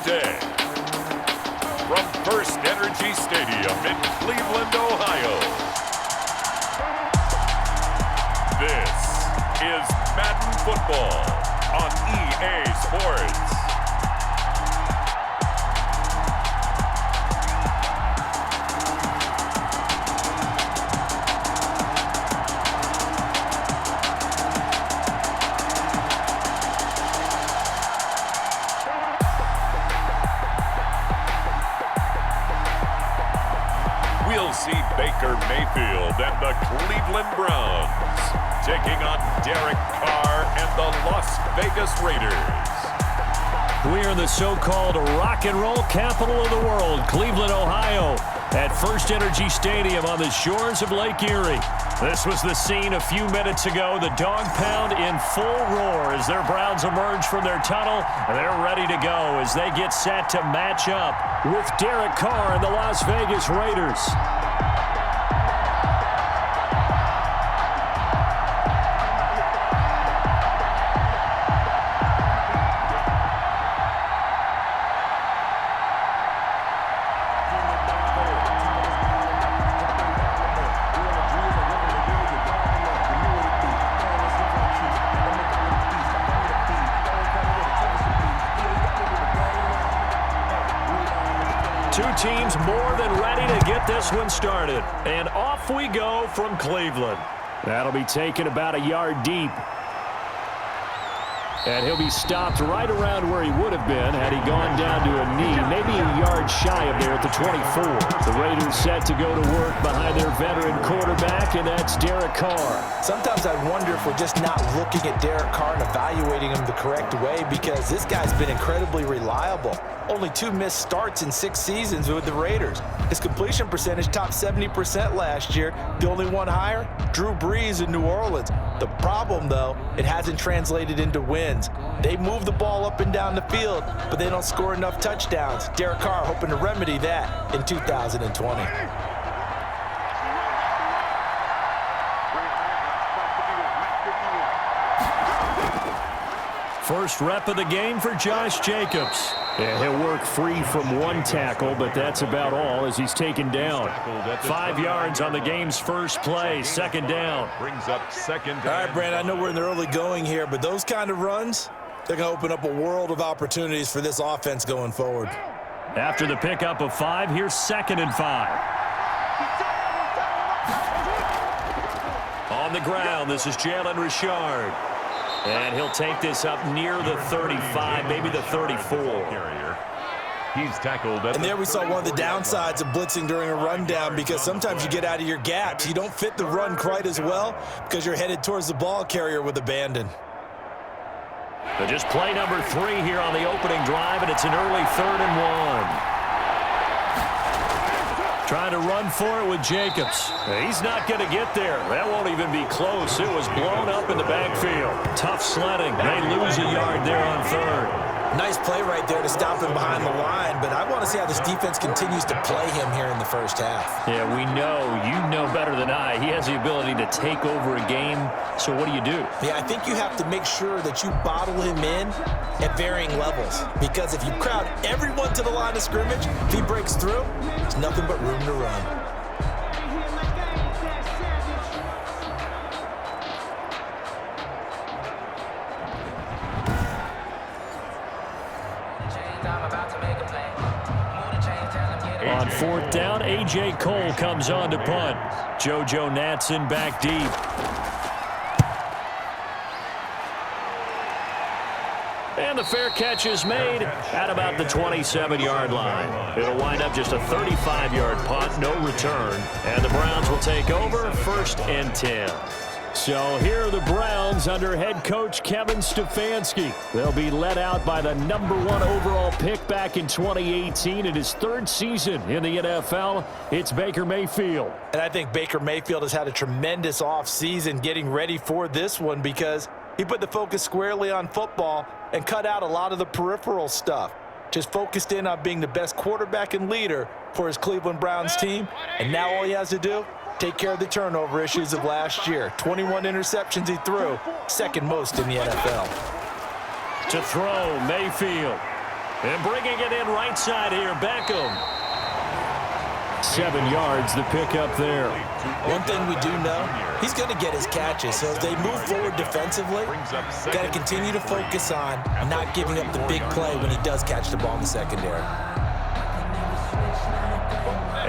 day. From FirstEnergy Stadium in Cleveland, Ohio. This is Madden Football on EA Sports. We'll see Baker Mayfield and the Cleveland Browns taking on Derek Carr and the Las Vegas Raiders. We are in the so-called rock and roll capital of the world, Cleveland, Ohio, at FirstEnergy Stadium on the shores of Lake Erie. This was the scene a few minutes ago. The dog pound in full roar as their Browns emerge from their tunnel, and they're ready to go as they get set to match up with Derek Carr and the Las Vegas Raiders. Two teams more than ready to get this one started. And off we go from Cleveland. That'll be taken about a yard deep. And he'll be stopped right around where he would have been had he gone down to a knee, maybe a yard shy of there at the 24. The Raiders set to go to work behind their veteran quarterback, and that's Derek Carr. Sometimes I wonder if we're just not looking at Derek Carr and evaluating him the correct way, because this guy's been incredibly reliable. Only 2 missed starts in 6 seasons with the Raiders. His completion percentage topped 70% last year. The only one higher, Drew Brees in New Orleans. The problem, though, it hasn't translated into wins. They move the ball up and down the field, but they don't score enough touchdowns. Derek Carr hoping to remedy that in 2020. First rep of the game for Josh Jacobs. And he'll work free from one tackle, but that's about all as he's taken down. 5 yards on the game's first play, second down. Brings up second down. All right, Brand, I know we're in the early going here, but those kind of runs, they're going to open up a world of opportunities for this offense going forward. After the pickup of 5, here's 2nd and 5. On the ground, this is Jalen Richard. And he'll take this up near the 35, maybe the 34. He's tackled. And there we saw one of the downsides of blitzing during a rundown, because sometimes you get out of your gaps. You don't fit the run quite as well because you're headed towards the ball carrier with abandon. But just play number 3 here on the opening drive, and it's an early 3rd and 1. Trying to run for it with Jacobs. He's not going to get there. That won't even be close. It was blown up in the backfield. Tough sledding. They lose a yard there on 3rd. Nice play right there to stop him behind the line, but I want to see how this defense continues to play him here in the first half. Yeah, we know. You know better than I. He has the ability to take over a game. So what do you do? Yeah, I think you have to make sure that you bottle him in at varying levels, because if you crowd everyone to the line of scrimmage, if he breaks through, there's nothing but room to run. On 4th down, A.J. Cole comes on to punt. JoJo Natson back deep. And the fair catch is made at about the 27-yard line. It'll wind up just a 35-yard punt, no return. And the Browns will take over 1st and 10. So here are the Browns under head coach Kevin Stefanski. They'll be led out by the #1 overall pick back in 2018 in his 3rd season in the NFL. It's Baker Mayfield. And I think Baker Mayfield has had a tremendous offseason getting ready for this one, because he put the focus squarely on football and cut out a lot of the peripheral stuff. Just focused in on being the best quarterback and leader for his Cleveland Browns team. And now all he has to do, take care of the turnover issues of last year. 21 interceptions he threw, 2nd most in the NFL. To throw, Mayfield. And bringing it in right side here, Beckham. 7 yards, the pickup there. One thing we do know, he's going to get his catches. So as they move forward defensively, got to continue to focus on not giving up the big play when he does catch the ball in the secondary.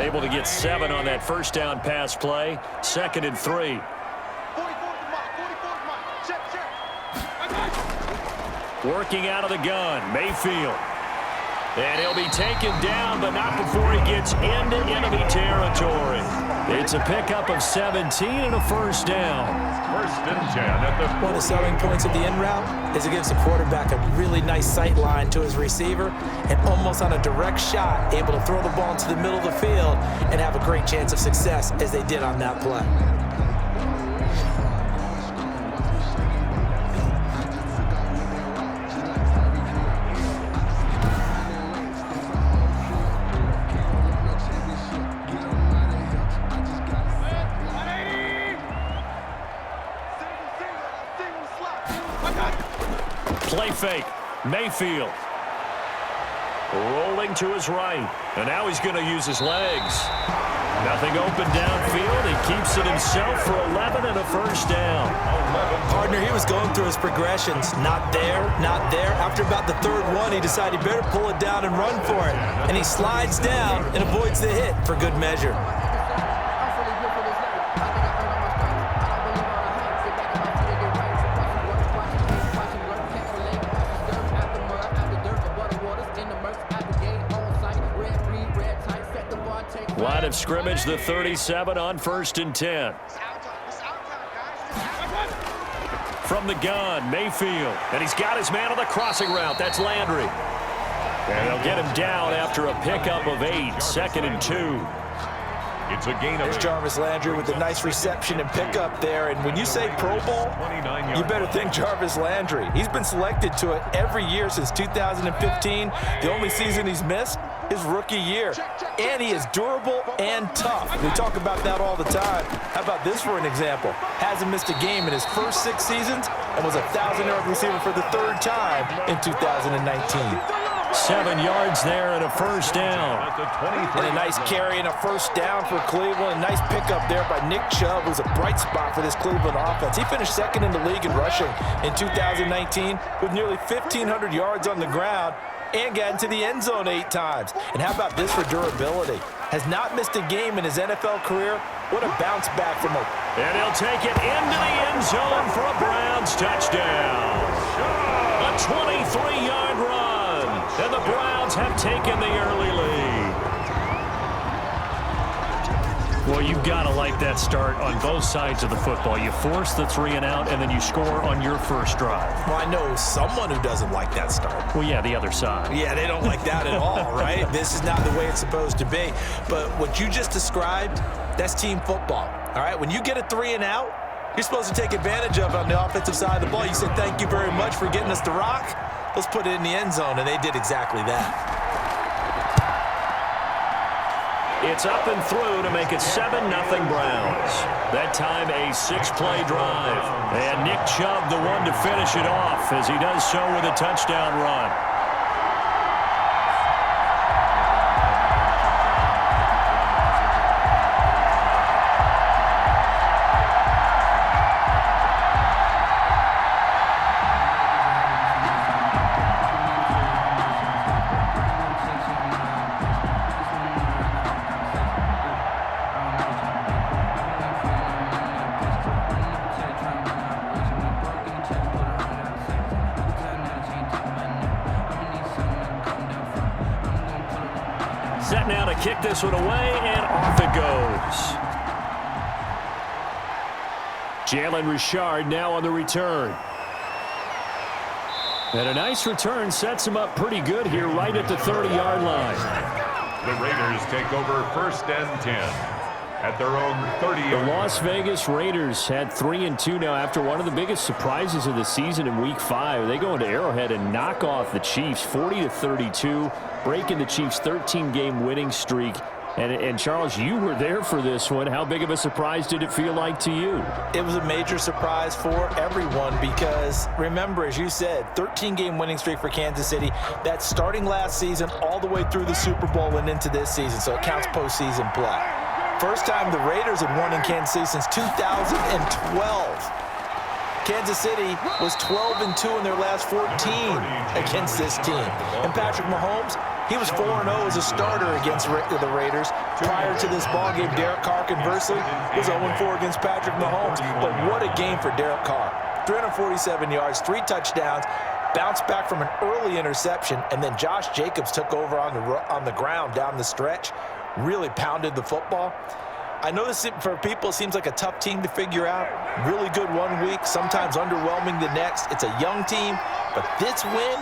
Able to get 7 on that first down pass play. 2nd and 3. Working out of the gun, Mayfield. And he'll be taken down, but not before he gets into enemy territory. It's a pickup of 17 and a first down. 1st and 10 at the 40. One of the selling points of the in route is it gives the quarterback a really nice sight line to his receiver and almost on a direct shot, able to throw the ball into the middle of the field and have a great chance of success as they did on that play. Play fake. Mayfield. Rolling to his right. And now he's going to use his legs. Nothing open downfield. He keeps it himself for 11 and a first down. Partner, he was going through his progressions. Not there, not there. After about the 3rd one, he decided he better pull it down and run for it. And he slides down and avoids the hit for good measure. Line of scrimmage, the 37 on 1st and 10. From the gun, Mayfield. And he's got his man on the crossing route. That's Landry. And they'll get him down after a pickup of 8. 2nd and 2. It's a gain of There's Jarvis Landry with a nice reception and pickup there. And when you say Pro Bowl, you better think Jarvis Landry. He's been selected to it every year since 2015. The only season he's missed, his rookie year. And he is durable and tough. We talk about that all the time. How about this for an example? Hasn't missed a game in his first 6 seasons and was a 1,000-yard receiver for the 3rd time in 2019. 7 yards there and a first down. And a nice carry and a first down for Cleveland. A nice pickup there by Nick Chubb, who's a bright spot for this Cleveland offense. He finished 2nd in the league in rushing in 2019 with nearly 1,500 yards on the ground and got into the end zone 8 times. And how about this for durability? Has not missed a game in his NFL career. What a bounce back from him. And he'll take it into the end zone for a Browns touchdown. A 23-yard run. And the Browns have taken the early lead. Well, you've got to like that start on both sides of the football. You force the 3 and out, and then you score on your first drive. Well, I know someone who doesn't like that start. Well, yeah, the other side. Yeah, they don't like that at all, right? This is not the way it's supposed to be. But what you just described, that's team football, all right? When you get a 3 and out, you're supposed to take advantage of it on the offensive side of the ball. You said, thank you very much for getting us the rock. Let's put it in the end zone, and they did exactly that. It's up and through to make it 7-0 Browns. That time a 6-play drive. And Nick Chubb the one to finish it off as he does so with a touchdown run. Set now to kick this one away, and off it goes. Jalen Richard now on the return. And a nice return sets him up pretty good here right at the 30-yard line. The Raiders take over 1st and 10 at their own 30-yard. The Las Vegas Raiders had 3-2 now after one of the biggest surprises of the season in Week 5. They go into Arrowhead and knock off the Chiefs 40-32, breaking the Chiefs' 13-game winning streak And Charles, you were there for this one. How big of a surprise did it feel like to you? It was a major surprise for everyone because, remember, as you said, 13-game winning streak for Kansas City. That's starting last season all the way through the Super Bowl and into this season, so it counts postseason play. First time the Raiders had won in Kansas City since 2012. Kansas City was 12-2 in their last 14 against this team. And Patrick Mahomes, he was 4-0 as a starter against the Raiders. Prior to this ballgame, Derek Carr, conversely, was 0-4 against Patrick Mahomes. But what a game for Derek Carr. 347 yards, 3 touchdowns, bounced back from an early interception, and then Josh Jacobs took over on the ground down the stretch, really pounded the football. I know this, for people, it seems like a tough team to figure out. Really good one week, sometimes underwhelming the next. It's a young team, but this win,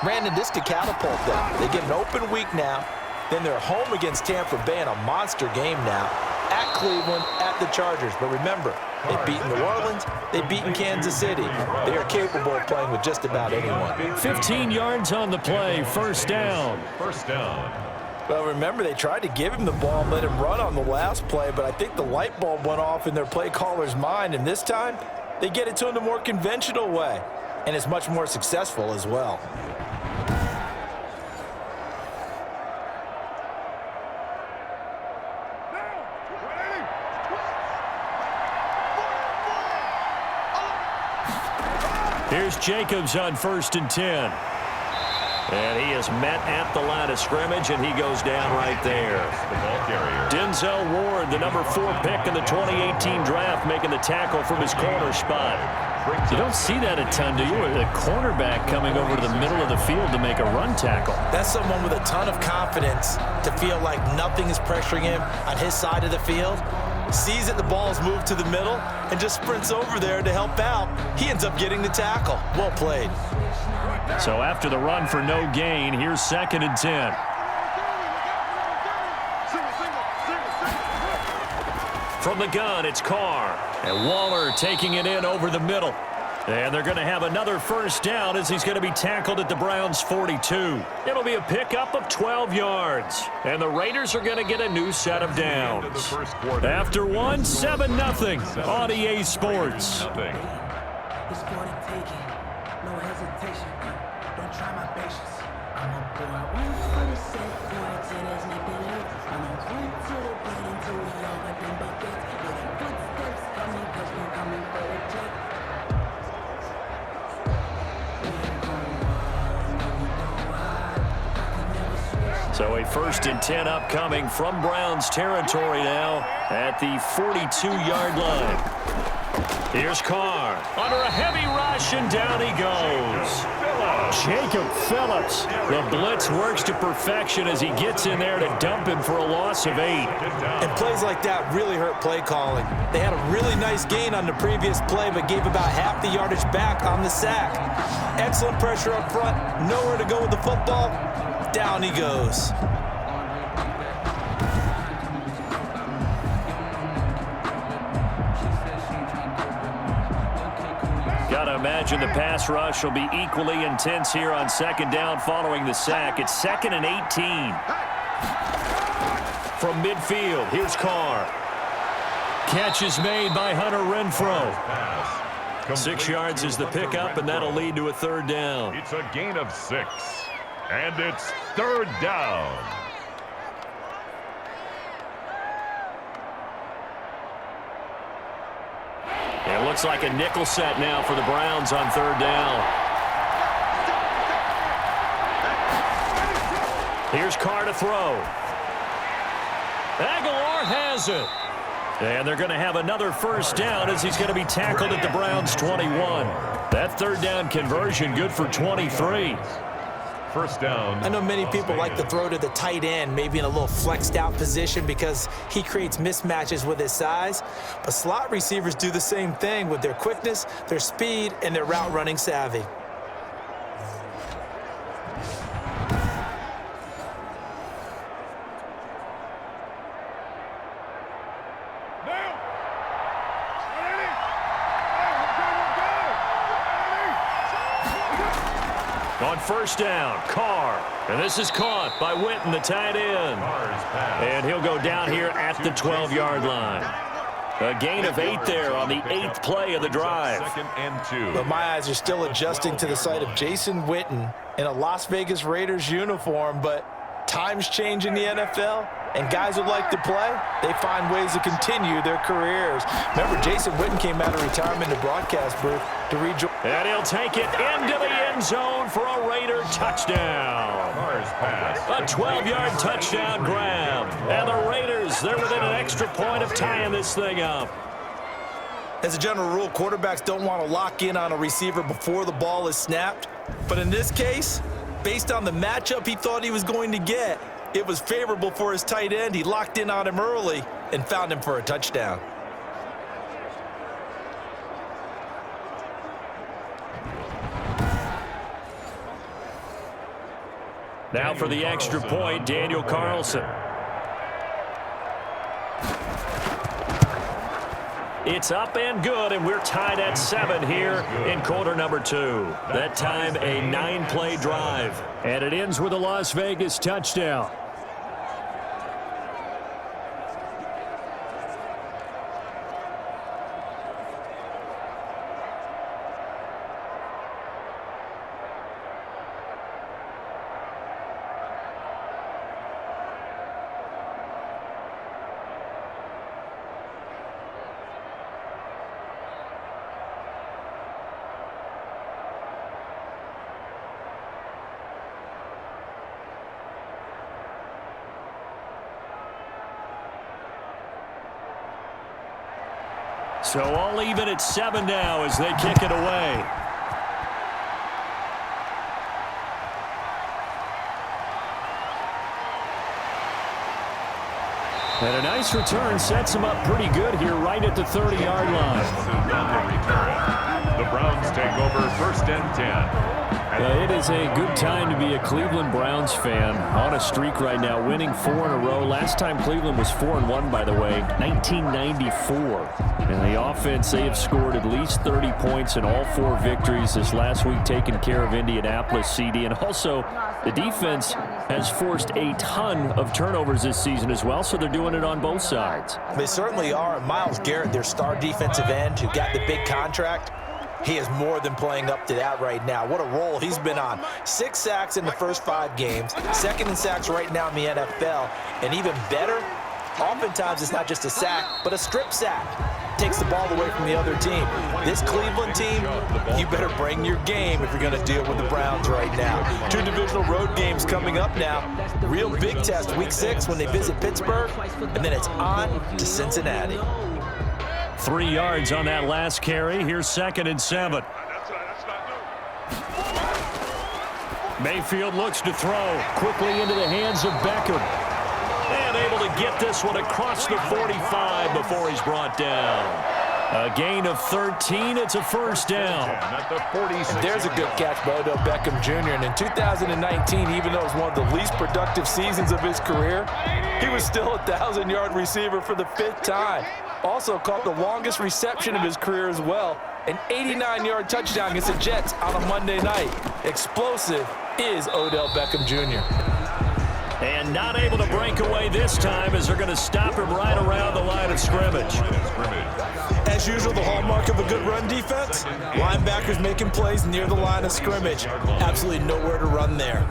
Brandon, this could catapult them. They get an open week now. Then they're home against Tampa Bay in a monster game now. At Cleveland, at the Chargers. But remember, they've beaten New Orleans, they've beaten Kansas City. They are capable of playing with just about anyone. 15 yards on the play, first down. First down. Well, remember, they tried to give him the ball and let him run on the last play, but I think the light bulb went off in their play caller's mind, and this time, they get it to him the more conventional way, and it's much more successful as well. Here's Jacobs on 1st and 10. And he is met at the line of scrimmage, and he goes down right there. The ball carrier. Denzel Ward, the number 4 pick in the 2018 draft, making the tackle from his corner spot. You don't see that a ton, do you? The cornerback coming over to the middle of the field to make a run tackle. That's someone with a ton of confidence to feel like nothing is pressuring him on his side of the field. Sees that the ball is moved to the middle and just sprints over there to help out. He ends up getting the tackle. Well played. So after the run for no gain, here's 2nd and 10. From the gun, it's Carr. And Waller taking it in over the middle. And they're going to have another first down as he's going to be tackled at the Browns' 42. It'll be a pickup of 12 yards. And the Raiders are going to get a new set of downs. After one, 7-0 on EA Sports. It's for the taking, no hesitation. Don't try my patience. I'm a boy. One for the set, boy, till there's nothing left. I'm a run to the bed until we all got them buckets. Yeah, the footsteps coming, cause we're coming for the check. So a 1st and 10 upcoming from Browns territory now at the 42-yard line. Here's Carr under a heavy rush, and down he goes. Jacob Phillips. The blitz works to perfection as he gets in there to dump him for a loss of 8. And plays like that really hurt play calling. They had a really nice gain on the previous play, but gave about half the yardage back on the sack. Excellent pressure up front. Nowhere to go with the football. Down he goes. Gotta imagine the pass rush will be equally intense here on 2nd down following the sack. It's 2nd and 18. From midfield, here's Carr. Catch is made by Hunter Renfrow. 6 yards is the pickup, and that'll lead to a 3rd down. It's a gain of 6. And it's 3rd down. It looks like a nickel set now for the Browns on 3rd down. Here's Carr to throw. Aguilar has it. And they're going to have another first down as he's going to be tackled at the Browns' 21. That 3rd down conversion good for 23. First down. I know many people like to throw to the tight end, maybe in a little flexed out position because he creates mismatches with his size. But slot receivers do the same thing with their quickness, their speed, and their route running savvy. On first down, Carr. And this is caught by Witten, the tight end. And he'll go down here at the 12-yard line. A gain of 8 there on the 8th play of the drive. 2nd and 2. But my eyes are still adjusting to the sight of Jason Witten in a Las Vegas Raiders uniform, but times change in the NFL, and guys who like to play, they find ways to continue their careers. Remember, Jason Witten came out of retirement in the broadcast booth to rejoin. And he'll take it into the end zone for a Raider touchdown. Carr's pass. A 12-yard touchdown grab. And the Raiders, they're within an extra point of tying this thing up. As a general rule, quarterbacks don't want to lock in on a receiver before the ball is snapped. But in this case, based on the matchup he thought he was going to get, it was favorable for his tight end. He locked in on him early and found him for a touchdown. Now for the extra point, Daniel Carlson. It's up and good, and we're tied at 7 here in quarter number 2. That time a 9-play drive. And it ends with a Las Vegas touchdown. So all even at 7 now as they kick it away. And a nice return sets them up pretty good here right at the 30-yard line. The Browns take over 1st and 10. It is a good time to be a Cleveland Browns fan. On a streak right now, winning 4 in a row. Last time Cleveland was 4-1, by the way, 1994. And the offense, they have scored at least 30 points in all 4 victories this last week, taking care of Indianapolis, CD. And also, the defense has forced a ton of turnovers this season as well, so they're doing it on both sides. They certainly are. Myles Garrett, their star defensive end who got the big contract, he is more than playing up to that right now. What a role he's been on. 6 sacks in the first 5 games, 2nd in sacks right now in the NFL, and even better, oftentimes it's not just a sack, but a strip sack. Takes the ball away from the other team. This Cleveland team, you better bring your game if you're going to deal with the Browns right now. 2 divisional road games coming up now. Real big test, week 6 when they visit Pittsburgh, and then it's on to Cincinnati. 3 yards on that last carry. Here's 2nd and 7. Mayfield looks to throw quickly into the hands of Beckham. And able to get this one across the 45 before he's brought down. A gain of 13. It's a 1st down. There's a good catch by Odell Beckham Jr. And in 2019, even though it was one of the least productive seasons of his career, he was still a 1,000-yard receiver for the 5th time. Also caught the longest reception of his career as well. An 89-yard touchdown against the Jets on a Monday night. Explosive is Odell Beckham Jr. And not able to break away this time as they're going to stop him right around the line of scrimmage. As usual, the hallmark of a good run defense, linebackers making plays near the line of scrimmage. Absolutely nowhere to run there.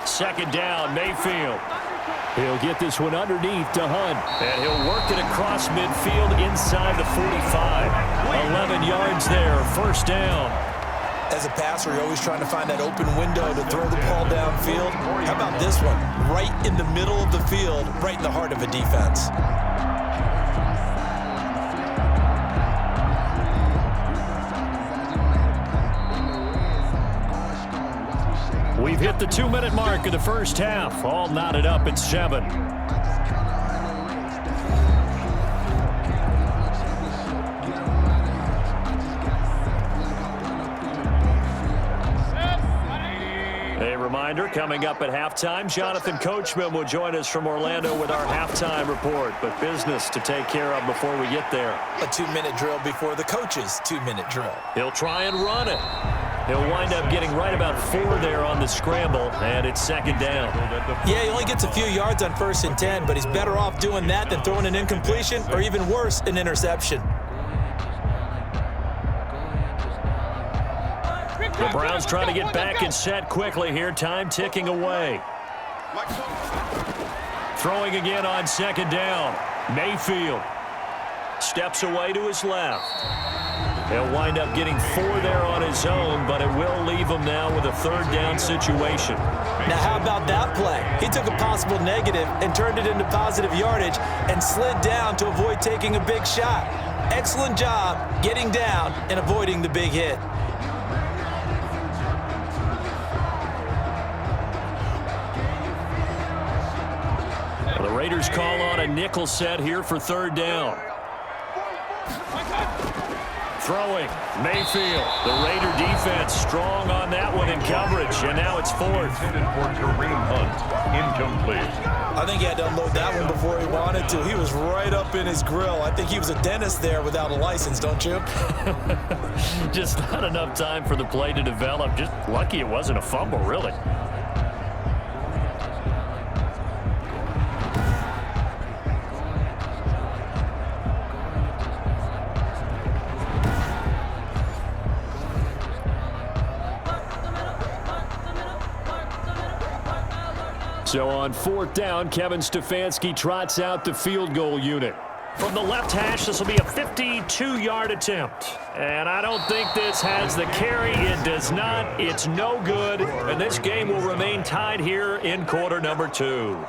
Second down, Mayfield. He'll get this one underneath to Hunt. And he'll work it across midfield inside the 45. 11 yards there, 1st down. As a passer, you're always trying to find that open window to throw the ball downfield. How about this one? Right in the middle of the field, right in the heart of a defense. We've hit the 2-minute mark of the first half. All knotted up at 7. reminder, coming up at halftime, Jonathan Coachman will join us from Orlando with our halftime report. But business to take care of before we get there. A 2-minute drill before the coach's 2-minute drill. He'll try and run it. He'll wind up getting right about 4 there on the scramble, and it's second down. Yeah, he only gets a few yards on 1st and 10, but he's better off doing that than throwing an incompletion or even worse, an interception. The Browns trying to get back and set quickly here. Time ticking away. Throwing again on second down. Mayfield steps away to his left. He'll wind up getting 4 there on his own, but it will leave him now with a 3rd down situation. Now, how about that play? He took a possible negative and turned it into positive yardage and slid down to avoid taking a big shot. Excellent job getting down and avoiding the big hit. The Raiders call on a nickel set here for 3rd down. Throwing, Mayfield. The Raider defense strong on that one in coverage, and now it's 4th. For Kareem Hunt, incomplete. I think he had to unload that one before he wanted to. He was right up in his grill. I think he was a dentist there without a license, don't you? Just not enough time for the play to develop. Just lucky it wasn't a fumble, really. So on 4th down, Kevin Stefanski trots out the field goal unit. From the left hash, this will be a 52-yard attempt. And I don't think this has the carry. It does not. It's no good. And this game will remain tied here in quarter number 2.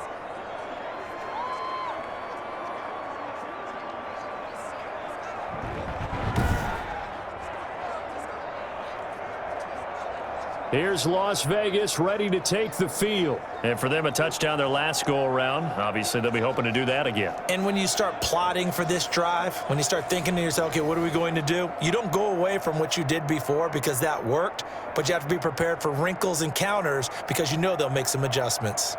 Here's Las Vegas ready to take the field. And for them, a touchdown their last go-around. Obviously, they'll be hoping to do that again. And when you start plotting for this drive, when you start thinking to yourself, okay, what are we going to do? You don't go away from what you did before because that worked, but you have to be prepared for wrinkles and counters because you know they'll make some adjustments.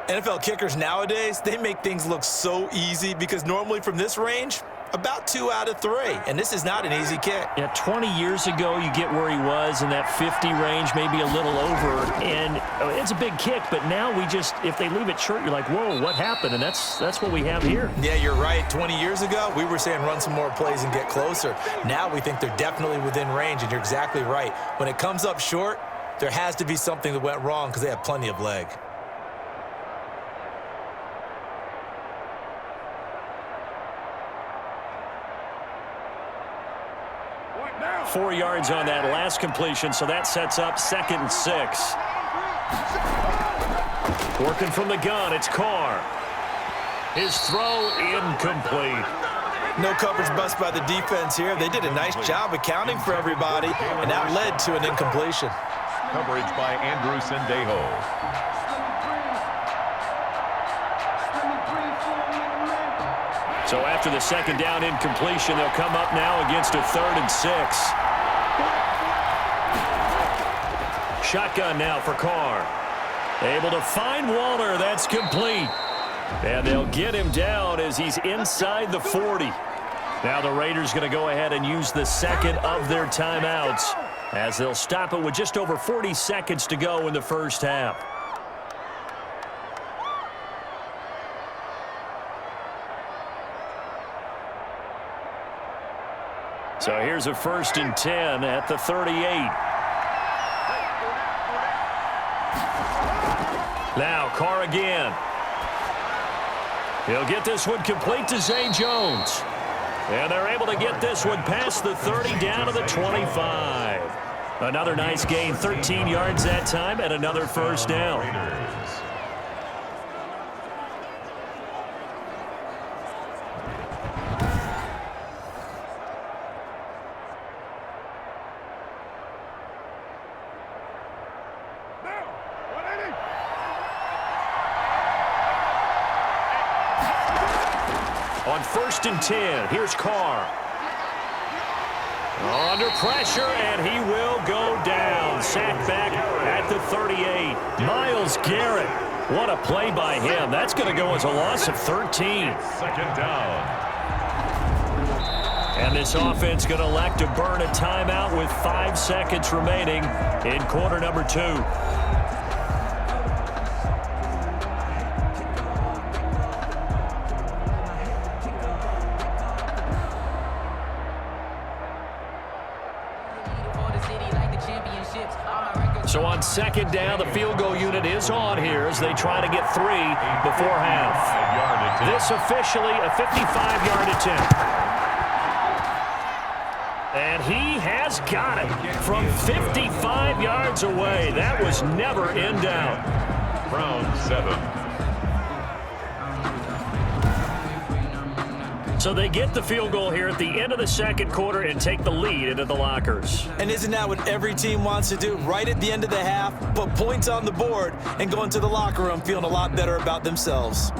NFL kickers nowadays, they make things look so easy because normally from this range, about 2 out of 3, and this is not an easy kick. Yeah, 20 years ago, you get where he was in that 50 range, maybe a little over, and it's a big kick, but now we just, if they leave it short, you're like, whoa, what happened? And that's what we have here. Yeah, you're right. 20 years ago, we were saying run some more plays and get closer. Now we think they're definitely within range, and you're exactly right. When it comes up short, there has to be something that went wrong because they have plenty of leg. Now 4 yards on that last completion, so that sets up 2nd and 6. Working from the gun, it's Carr. His throw incomplete. No coverage bust by the defense here. They did a nice job accounting for everybody, and that led to an incompletion. Coverage by Andrew Sendejo. So after the 2nd down incompletion, they'll come up now against a 3rd and 6. Shotgun now for Carr. Able to find Waller. That's complete. And they'll get him down as he's inside the 40. Now the Raiders going to go ahead and use the 2nd of their timeouts as they'll stop it with just over 40 seconds to go in the first half. So here's a 1st and 10 at the 38. Now Carr again. He'll get this one complete to Zay Jones. And they're able to get this one past the 30 down to the 25. Another nice gain, 13 yards that time, and another 1st down. On 1st and 10, here's Carr. Under pressure, and he will go down. Sacked back at the 38. Myles Garrett. What a play by him. That's going to go as a loss of 13. Second down. And this offense going to elect to burn a timeout with 5 seconds remaining in quarter number 2. So on second down, the field goal unit is on here as they try to get 3 before half. This officially a 55-yard attempt. And he has got it from 55 yards away. That was never in doubt. Browns 7. So they get the field goal here at the end of the second quarter and take the lead into the lockers. And isn't that what every team wants to do? Right at the end of the half, put points on the board and go into the locker room feeling a lot better about themselves.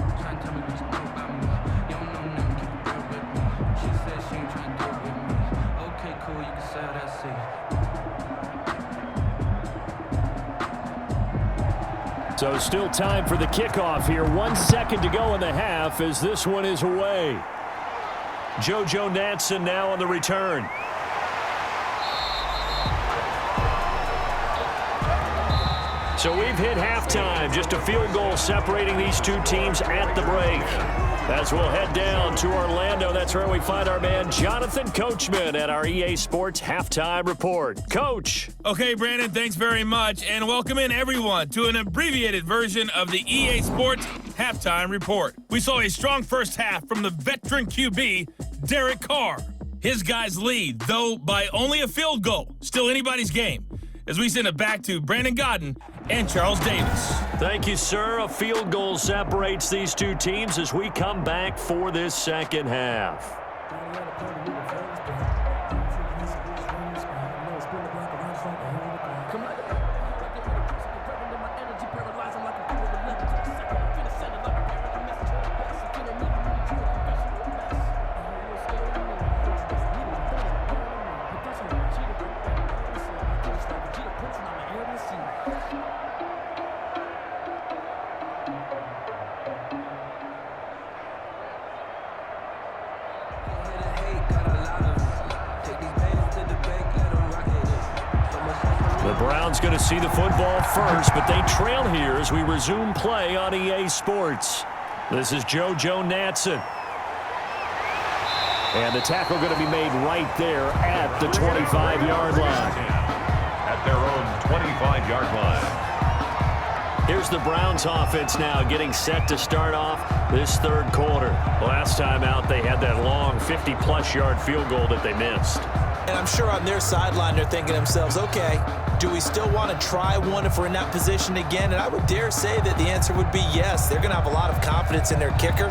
So still time for the kickoff here. 1 second to go in the half as this one is away. JoJo Natson now on the return. So we've hit halftime. Just a field goal separating these two teams at the break. As we'll head down to Orlando, that's where we find our man Jonathan Coachman at our EA Sports Halftime Report. Coach. Okay, Brandon, thanks very much, and welcome in everyone to an abbreviated version of the EA Sports Halftime Report. We saw a strong first half from the veteran QB, Derek Carr. His guys lead, though by only a field goal. Still anybody's game. As we send it back to Brandon Godden and Charles Davis. Thank you, sir. A field goal separates these two teams as we come back for this second half. Going to see the football first, but they trail here as we resume play on EA Sports. This is JoJo Natson. And the tackle going to be made right there at the 25-yard line. At their own 25-yard line. Here's the Browns offense now getting set to start off this third quarter. Last time out, they had that long 50-plus yard field goal that they missed. And I'm sure on their sideline they're thinking to themselves, okay, do we still want to try one if we're in that position again? And I would dare say that the answer would be yes. They're going to have a lot of confidence in their kicker.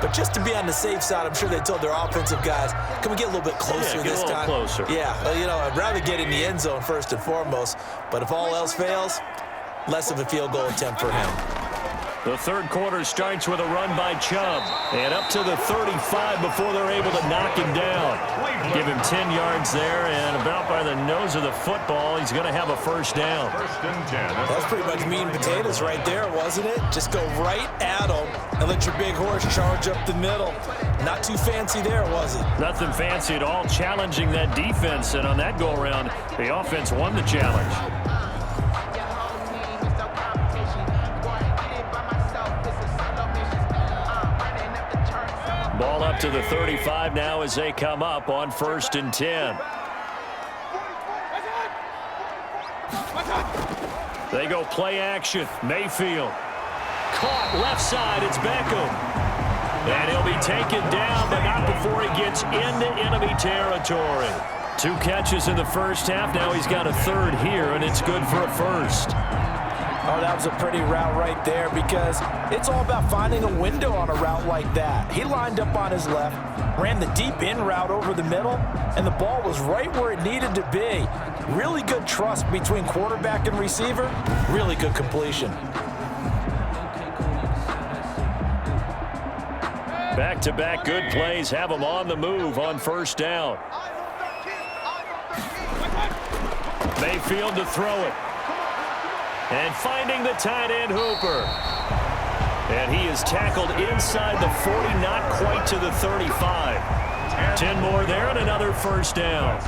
But just to be on the safe side, I'm sure they told their offensive guys, can we get a little bit closer this time? Closer. Yeah, well, you know, I'd rather get in the end zone first and foremost. But if all else fails, less of a field goal attempt for him. The third quarter starts with a run by Chubb. And up to the 35 before they're able to knock him down. Give him 10 yards there, and about by the nose of the football, he's going to have a first down. First and 10. That's pretty much meat and potatoes right there, wasn't it? Just go right at him and let your big horse charge up the middle. Not too fancy there, was it? Nothing fancy at all, challenging that defense. And on that go-around, the offense won the challenge. Ball up to the 35 now as they come up on 1st and 10. They go play action. Mayfield. Caught left side. It's Beckham. And he'll be taken down, but not before he gets into enemy territory. 2 catches in the first half. Now he's got a third here, and it's good for a first. Oh, that was a pretty route right there because it's all about finding a window on a route like that. He lined up on his left, ran the deep in route over the middle, and the ball was right where it needed to be. Really good trust between quarterback and receiver. Really good completion. Back-to-back good plays have them on the move on first down. Mayfield to throw it. And finding the tight end Hooper. And he is tackled inside the 40, not quite to the 35. 10 more there and another first down.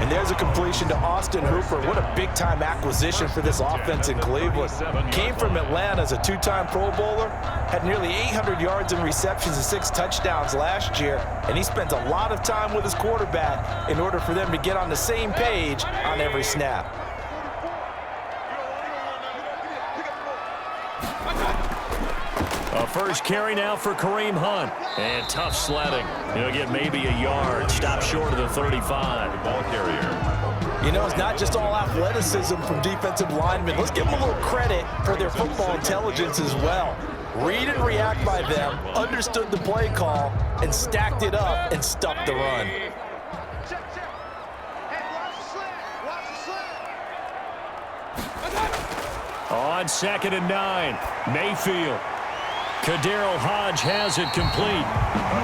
And there's a completion to Austin Hooper. What a big-time acquisition for this offense in Cleveland. Came from Atlanta as a two-time Pro Bowler, had nearly 800 yards in receptions and 6 touchdowns last year, and he spent a lot of time with his quarterback in order for them to get on the same page on every snap. A first carry now for Kareem Hunt. And tough sledding. He'll get maybe a yard. Stop short of the 35. Ball carrier. You know, it's not just all athleticism from defensive linemen. Let's give them a little credit for their football intelligence as well. Read and react by them, understood the play call, and stacked it up and stuffed the run. On 2nd and 9, Mayfield. Kaderil Hodge has it complete.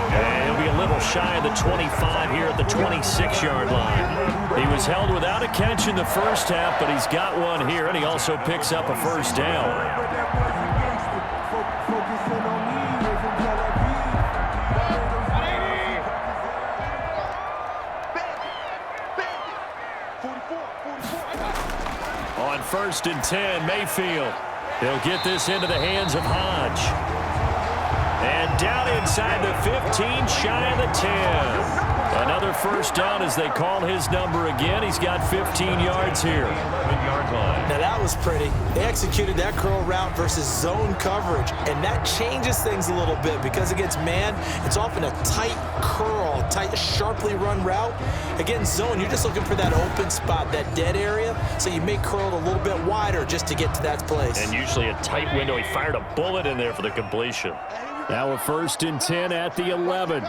And he'll be a little shy of the 25 here at the 26-yard line. He was held without a catch in the first half, but he's got one here, and he also picks up a first down. On 1st and 10, Mayfield. He'll get this into the hands of Hodge. And down inside the 15, shy of the 10. Another first down as they call his number again. He's got 15 yards here. Now that was pretty. They executed that curl route versus zone coverage, and that changes things a little bit because against man, it's often a tight curl, tight, sharply run route. Against zone, you're just looking for that open spot, that dead area, so you may curl it a little bit wider just to get to that place. And usually a tight window. He fired a bullet in there for the completion. Now a 1st and 10 at the 11.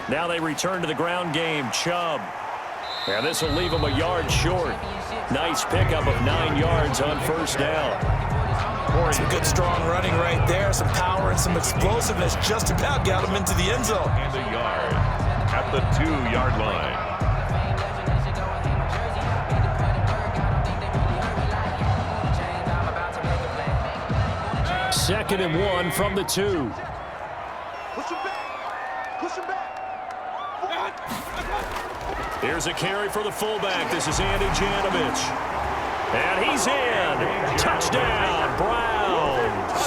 Now they return to the ground game. Chubb. And this will leave him a yard short. Nice pickup of 9 yards on first down. Some good strong running right there. Some power and some explosiveness just about got him into the end zone. And a yard at the 2-yard line. 2nd and 1 from the 2. Here's a carry for the fullback. This is Andy Janovich. And he's in. Touchdown, Browns.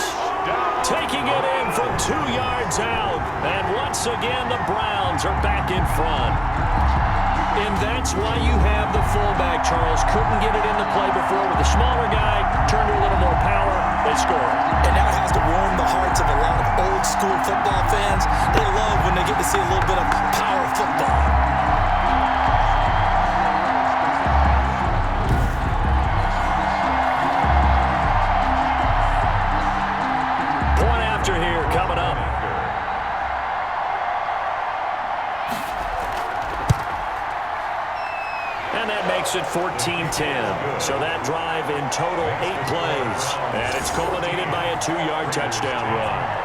Taking it in from 2 yards out. And once again, the Browns are back in front. And that's why you have the fullback, Charles. Couldn't get it into play before with the smaller guy. Turned to a little more power. They score. And that has to warm the hearts of a lot of old-school football fans. They love when they get to see a little bit of power football. Point after here coming up. And that makes it 14-10. So that drive in total 8 plays. And it's culminated by a 2-yard touchdown run.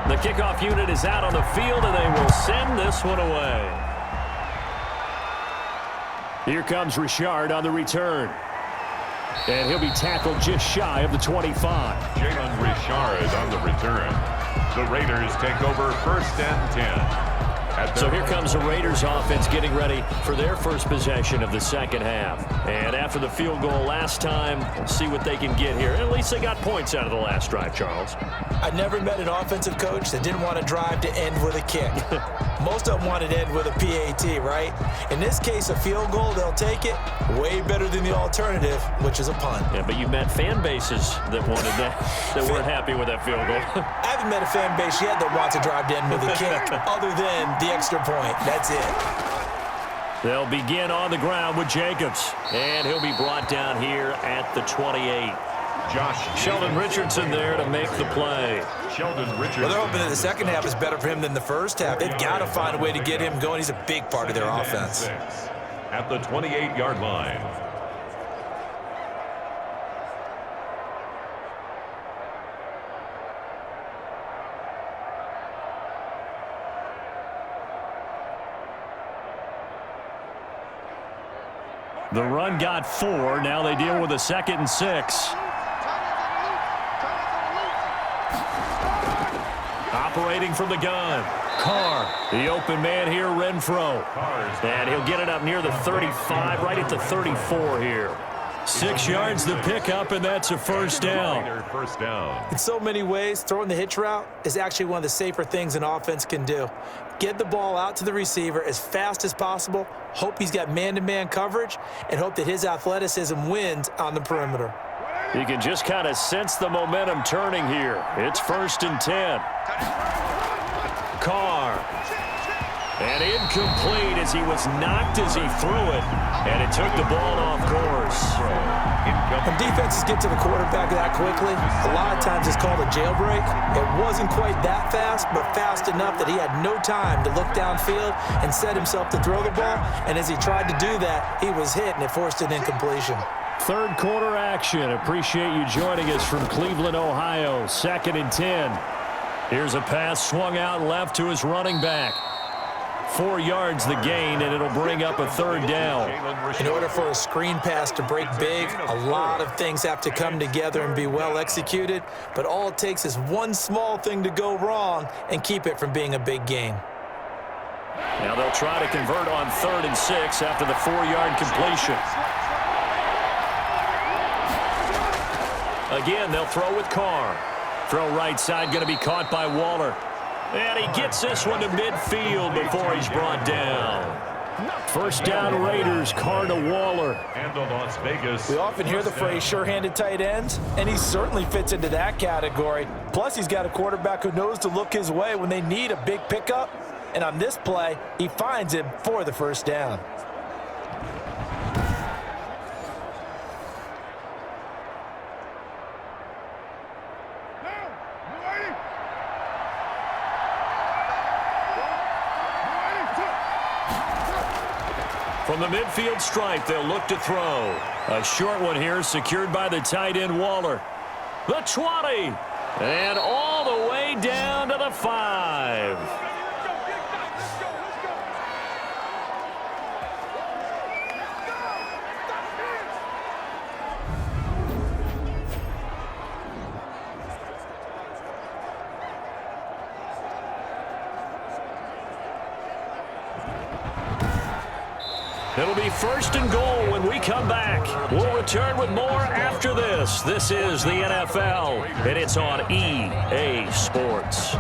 The kickoff unit is out on the field, and they will send this one away. Here comes Richard on the return. And he'll be tackled just shy of the 25. Jalen Richard on the return. The Raiders take over 1st and 10. So here comes the Raiders offense getting ready for their first possession of the second half. And after the field goal last time, see what they can get here. At least they got points out of the last drive, Charles. I never met an offensive coach that didn't want to drive to end with a kick. Most of them want to end with a PAT, right? In this case, a field goal, they'll take it. Way better than the alternative, which is a punt. Yeah, but you met fan bases that wanted that, that weren't happy with that field goal. I haven't met a fan base yet that wants to drive to end with a kick, other than the extra point. That's it. They'll begin on the ground with Jacobs. And he'll be brought down here at the 28. Sheldon Richardson there to make the play. Well, they're hoping that the second half is better for him than the first half. They've got to find a way to get him going. He's a big part of their offense. At the 28-yard line. The run got 4. Now they deal with a 2nd and 6. Operating from the gun. Carr, the open man here, Renfro. And he'll get it up near the 35, right at the 34 here. 6 yards the pickup, and that's a first down. In so many ways, throwing the hitch route is actually one of the safer things an offense can do. Get the ball out to the receiver as fast as possible, hope he's got man-to-man coverage, and hope that his athleticism wins on the perimeter. You can just kind of sense the momentum turning here. It's 1st and 10. Carr. And incomplete as he was knocked as he threw it. And it took the ball off course. When defenses get to the quarterback that quickly, a lot of times it's called a jailbreak. It wasn't quite that fast, but fast enough that he had no time to look downfield and set himself to throw the ball. And as he tried to do that, he was hit, and it forced an incompletion. Third quarter action. Appreciate you joining us from Cleveland, Ohio. 2nd and 10. Here's a pass swung out left to his running back. 4 yards the gain, and it'll bring up a 3rd down. In order for a screen pass to break big, a lot of things have to come together and be well executed, but all it takes is one small thing to go wrong and keep it from being a big gain. Now they'll try to convert on 3rd and 6 after the 4-yard completion. Again, they'll throw with Carr. Throw right side, going to be caught by Waller. And he gets this one to midfield before he's brought down. First down Raiders, Carr to Waller. And the Las Vegas. We often hear the phrase sure-handed tight ends, and he certainly fits into that category. Plus, he's got a quarterback who knows to look his way when they need a big pickup. And on this play, he finds him for the first down. From the midfield stripe, they'll look to throw. A short one here, secured by the tight end Waller. The 20, and all the way down to the 5. It'll be 1st and goal when we come back. We'll return with more after this. This is the NFL, and it's on EA Sports.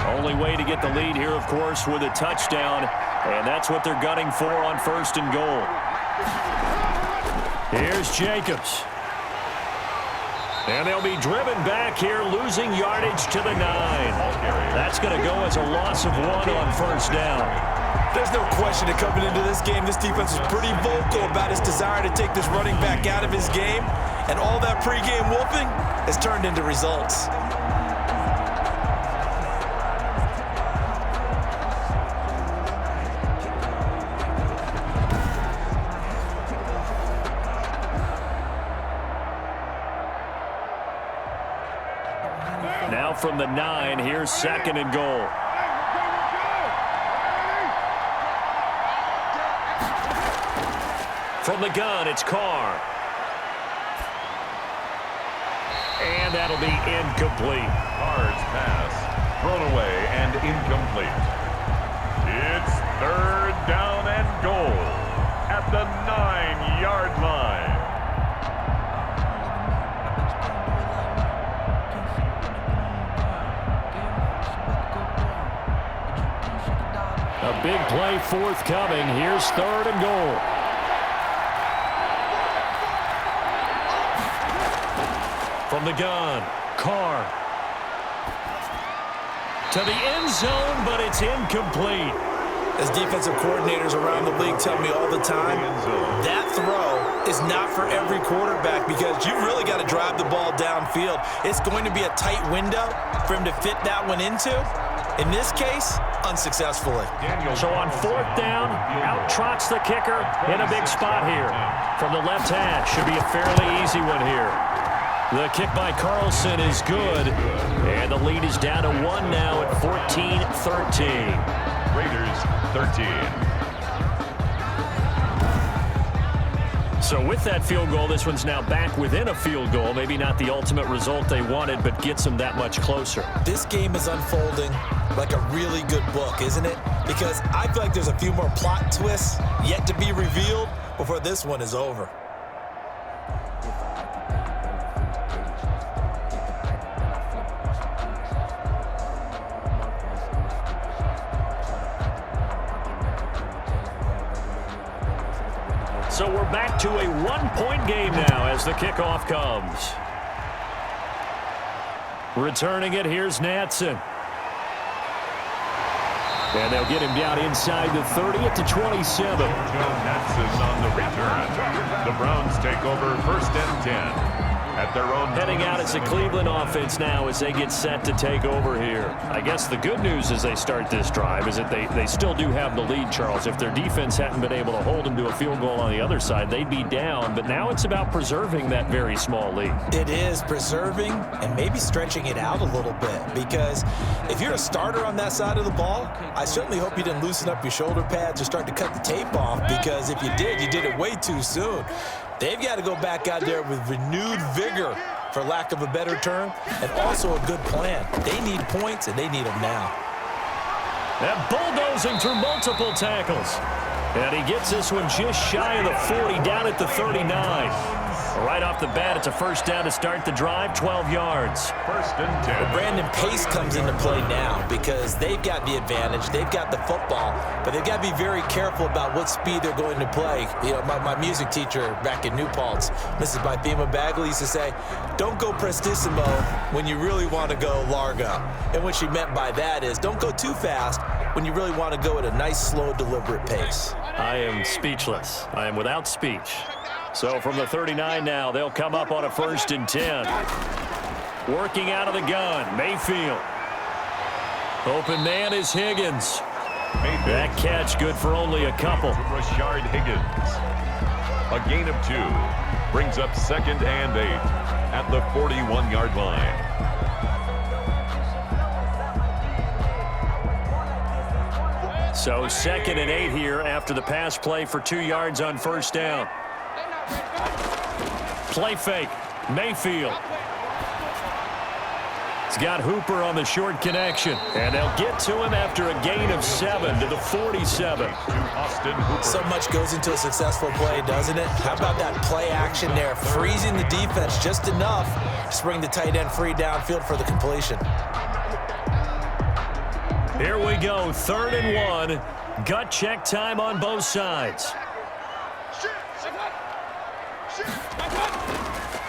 Only way to get the lead here, of course, with a touchdown. And that's what they're gunning for on 1st and goal. Here's Jacobs. And they'll be driven back here, losing yardage to the 9. That's going to go as a loss of 1 on 1st down. There's no question that coming into this game, this defense is pretty vocal about its desire to take this running back out of his game. And all that pregame wolfing has turned into results. Now from the 9, here's 2nd and goal. From the gun, it's Carr. And that'll be incomplete. Carr's pass thrown away and incomplete. It's 3rd down and goal at the 9-yard line. A big play forthcoming. Here's 3rd and goal. From the gun, Carr. To the end zone, but it's incomplete. As defensive coordinators around the league tell me all the time, that throw is not for every quarterback because you really got to drive the ball downfield. It's going to be a tight window for him to fit that one into. In this case, unsuccessfully. So on 4th down, out trots the kicker in a big spot here. From the left hash, should be a fairly easy one here. The kick by Carlson is good, and the lead is down to 1 now at 14-13. Raiders 13. So with that field goal, this one's now back within a field goal. Maybe not the ultimate result they wanted, but gets them that much closer. This game is unfolding like a really good book, isn't it? Because I feel like there's a few more plot twists yet to be revealed before this one is over. So we're back to a 1-point game now as the kickoff comes. Returning it, here's Natson. And they'll get him down inside the 30 at the 27. Natson on the return. The Browns take over 1st and 10. At their own heading out, it's the Cleveland offense now as they get set to take over here. I guess the good news as they start this drive is that they still do have the lead, Charles. If their defense hadn't been able to hold them to a field goal on the other side, they'd be down. But now it's about preserving that very small lead. It is preserving and maybe stretching it out a little bit, because if you're a starter on that side of the ball, I certainly hope you didn't loosen up your shoulder pads or start to cut the tape off, because if you did it way too soon. They've got to go back out there with renewed vigor, for lack of a better term, and also a good plan. They need points, and they need them now. And bulldozing through multiple tackles. And he gets this one just shy of the 40, down at the 39. Right off the bat, it's a 1st down to start the drive, 12 yards. 1st and 10. Well, Brandon, pace comes into play now because they've got the advantage. They've got the football, but they've got to be very careful about what speed they're going to play. You know, my music teacher back in New Paltz, Mrs. Bythema Bagley, used to say, don't go prestissimo when you really want to go largo. And what she meant by that is don't go too fast when you really want to go at a nice, slow, deliberate pace. I am speechless. I am without speech. So from the 39 now, they'll come up on a 1st and 10. Working out of the gun, Mayfield. Open man is Higgins. That catch good for only a couple. Rashard Higgins. A gain of 2. Brings up 2nd and 8 at the 41-yard line. So 2nd and 8 here after the pass play for 2 yards on 1st down. Play fake, Mayfield. He's got Hooper on the short connection, and they'll get to him after a gain of 7 to the 47. So much goes into a successful play, doesn't it? How about that play action there, freezing the defense just enough to bring the tight end free downfield for the completion. Here we go, 3rd and 1. Gut check time on both sides.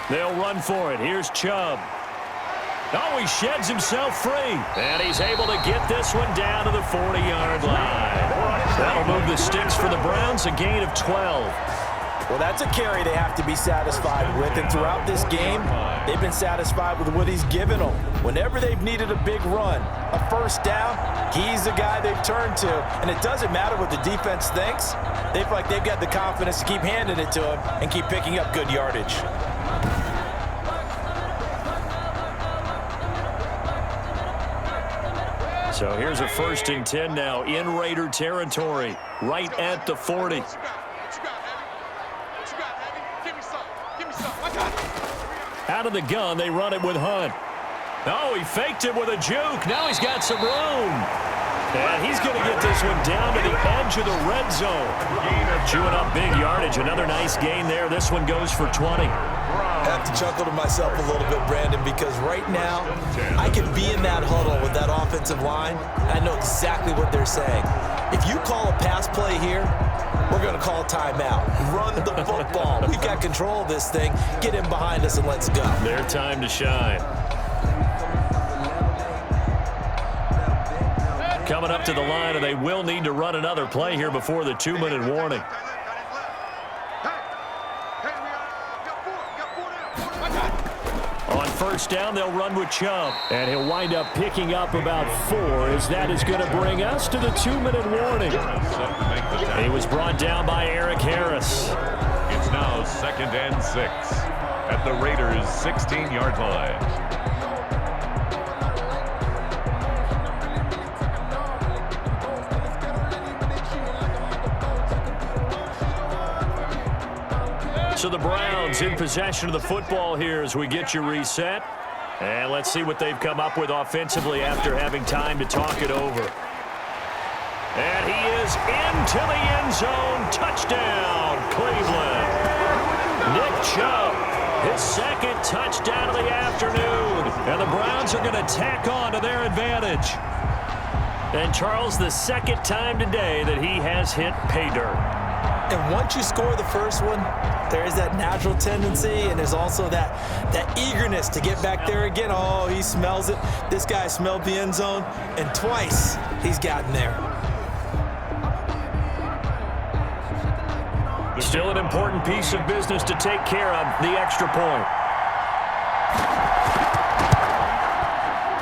They'll run for it. Here's Chubb. Oh, he sheds himself free. And he's able to get this one down to the 40-yard line. That'll move the sticks for the Browns, a gain of 12. Well, that's a carry they have to be satisfied with. And throughout this game, they've been satisfied with what he's given them. Whenever they've needed a big run, a 1st down, he's the guy they've turned to. And it doesn't matter what the defense thinks. They feel like they've got the confidence to keep handing it to him and keep picking up good yardage. So here's a 1st and 10 now in Raider territory, right at the 40. Out of the gun, they run it with Hunt. Oh, he faked it with a juke. Now he's got some room. And he's going to get this one down to the edge of the red zone. Chewing up big yardage. Another nice gain there. This one goes for 20. I have to chuckle to myself a little bit, Brandon, because right now I can be in that huddle with that offensive line, and I know exactly what they're saying. If you call a pass play here, we're going to call a timeout. Run the football. We've got control of this thing. Get in behind us and let's go. Their time to shine. Coming up to the line, and they will need to run another play here before the 2-minute warning. On first down, they'll run with Chubb. And he'll wind up picking up about 4, as that is going to bring us to the 2-minute warning. He was brought down by Eric Harris. It's now 2nd and 6 at the Raiders' 16-yard line. So the Browns in possession of the football here as we get you reset. And let's see what they've come up with offensively after having time to talk it over. And he is into the end zone. Touchdown, Cleveland. Nick Chubb, his 2nd touchdown of the afternoon. And the Browns are going to tack on to their advantage. And Charles, the 2nd time today that he has hit pay dirt. And once you score the first one, there is that natural tendency, and there's also that eagerness to get back there again. Oh, he smells it. This guy smelled the end zone, and twice he's gotten there. Still an important piece of business to take care of, the extra point.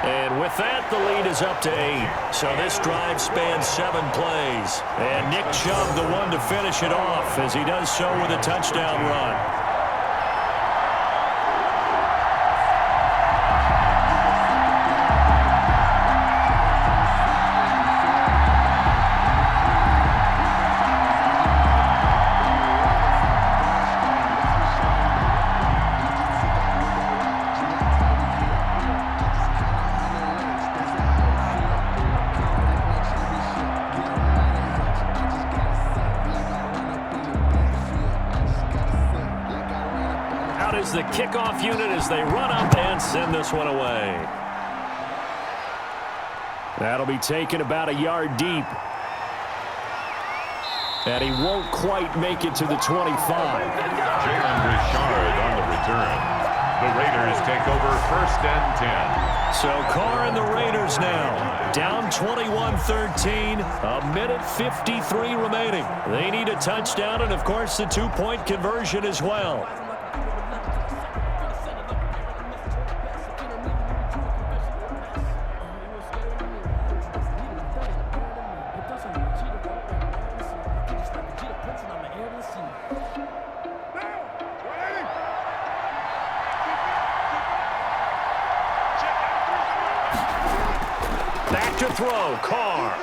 And with that, the lead is up to 8. So this drive spans 7 plays. And Nick Chubb, the one to finish it off, as he does so with a touchdown run. Is the kickoff unit as they run up and send this one away. That'll be taken about a yard deep. And he won't quite make it to the 25. Jalen Richard on the return. The Raiders take over 1st and 10. So Carr and the Raiders now down 21-13, a minute 53 remaining. They need a touchdown and, of course, the 2-point conversion as well. Back to throw, Carr.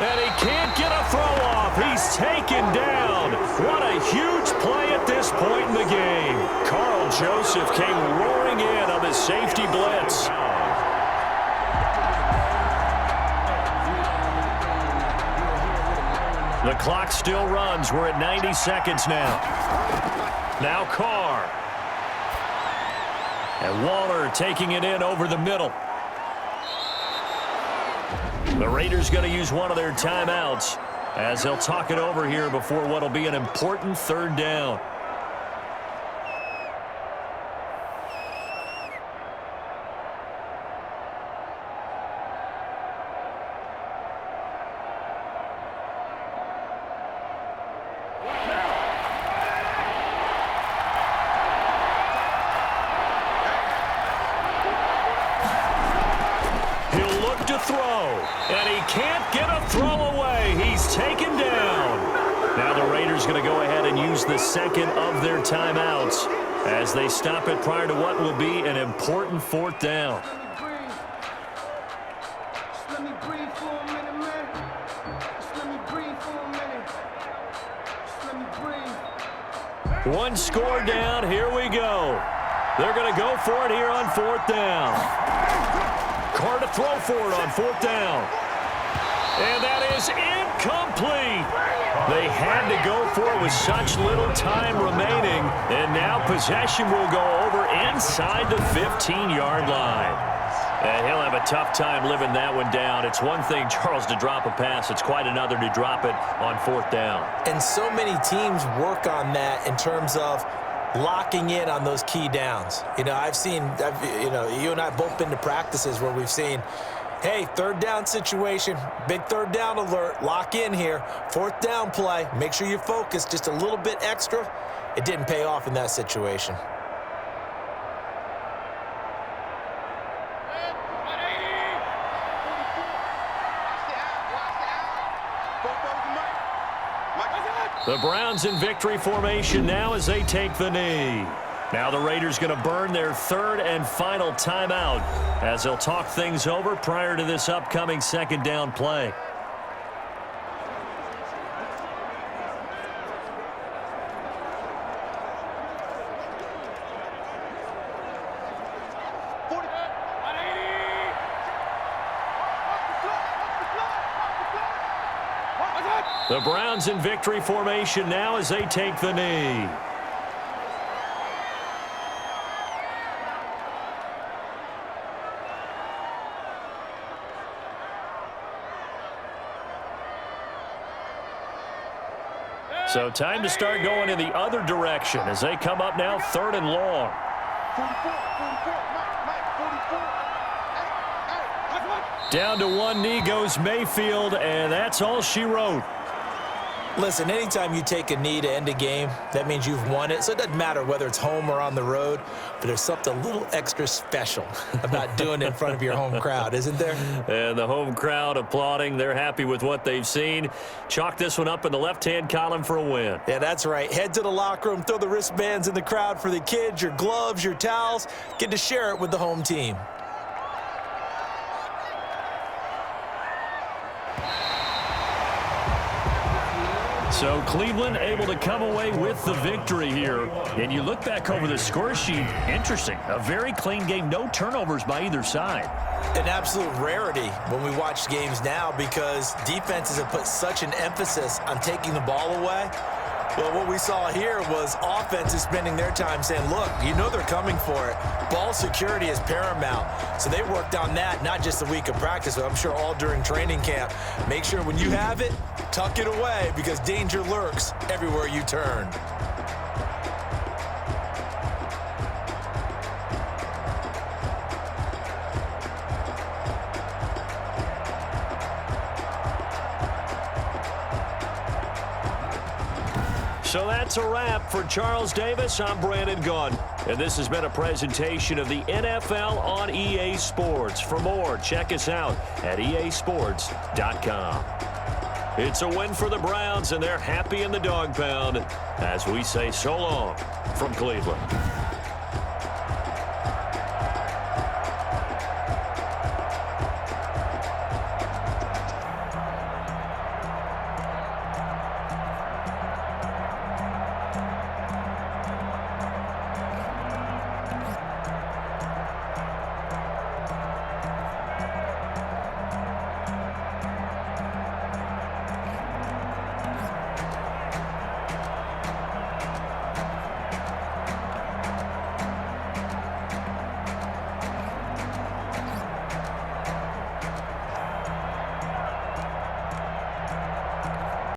And he can't get a throw off. He's taken down. What a huge play at this point in the game. Carl Joseph came roaring in on the safety blitz. The clock still runs. We're at 90 seconds now. Now Carr. And Waller taking it in over the middle. The Raiders going to use one of their timeouts as they'll talk it over here before what will be an important 3rd down. Throw, and he can't get a throw away. He's taken down. Now the Raiders going to go ahead and use the 2nd of their timeouts as they stop it prior to what will be an important 4th down. One score down. Here we go. They're going to go for it here on 4th down. Carr to throw for it on 4th down. And that is incomplete. They had to go for it with such little time remaining. And now possession will go over inside the 15-yard line. And he'll have a tough time living that one down. It's one thing, Charles, to drop a pass. It's quite another to drop it on 4th down. And so many teams work on that in terms of locking in on those key downs. You know, you and I both been to practices where we've seen, hey, 3rd down situation, big 3rd down alert, lock in here, 4th down play, make sure you focus just a little bit extra. It didn't pay off in that situation. The Browns in victory formation now as they take the knee. Now the Raiders going to burn their 3rd and final timeout as they'll talk things over prior to this upcoming 2nd down play. The Browns in victory formation now as they take the knee. So time to start going in the other direction as they come up now 3rd and long. Down to one knee goes Mayfield, and that's all she wrote. Listen, anytime you take a knee to end a game, that means you've won it. So it doesn't matter whether it's home or on the road, but there's something a little extra special about doing it in front of your home crowd, isn't there? And the home crowd applauding. They're happy with what they've seen. Chalk this one up in the left-hand column for a win. Yeah, that's right. Head to the locker room, throw the wristbands in the crowd for the kids, your gloves, your towels. Get to share it with the home team. So Cleveland able to come away with the victory here. And you look back over the score sheet, interesting. A very clean game, no turnovers by either side. An absolute rarity when we watch games now because defenses have put such an emphasis on taking the ball away. Well, what we saw here was offenses spending their time saying, look, you know they're coming for it. Ball security is paramount. So they worked on that, not just a week of practice, but I'm sure all during training camp. Make sure when you have it, tuck it away because danger lurks everywhere you turn. So that's a wrap for Charles Davis. I'm Brandon Gunn. And this has been a presentation of the NFL on EA Sports. For more, check us out at easports.com. It's a win for the Browns, and they're happy in the dog pound as we say so long from Cleveland.